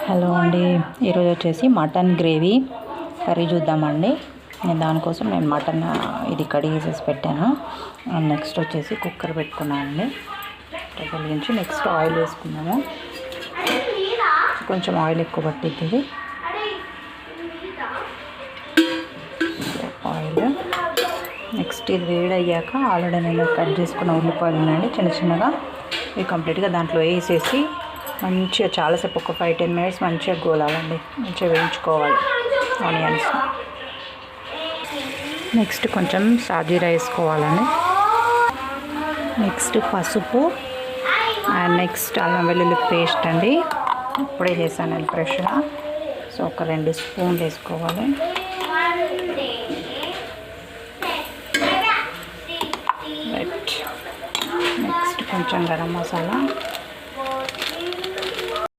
Hello అండి, ఈరోజు వచ్చేసి మటన్ గ్రేవీ కర్రీ చూద్దామండి. దానికోసం నేను మటన్ ఇది కడిగేసేసి పెట్టాను. నెక్స్ట్ వచ్చేసి కుక్కర్ పెట్టుకున్నానండి. స్టవ్ వెలిగించి నెక్స్ట్ ఆయిల్ వేసుకున్నాము. కొంచెం ఆయిల్ ఎక్కువ పట్టిద్ది. ఆయిల్ నెక్స్ట్ ఇది వేడయ్యాక ఆల్రెడీ నేను కట్ చేసుకున్న ఉల్లిపాయలు ఉన్నాయండి చిన్న చిన్నగా. ఇవి కంప్లీట్గా దాంట్లో వేసేసి మంచిగా చాలాసేపు ఒక 5-10 మినిట్స్ మంచిగా గోలాలండి. మంచిగా వేయించుకోవాలి ఆనియన్స్. నెక్స్ట్ కొంచెం సాజీరా వేసుకోవాలండి. నెక్స్ట్ పసుపు అండ్ నెక్స్ట్ అల్లం వెల్లుల్లి పేస్ట్ అండి. ఇప్పుడే చేశాను నేను ఫ్రెష్గా. సో ఒక 2 స్పూన్లు వేసుకోవాలి. నెక్స్ట్ కొంచెం గరం మసాలా.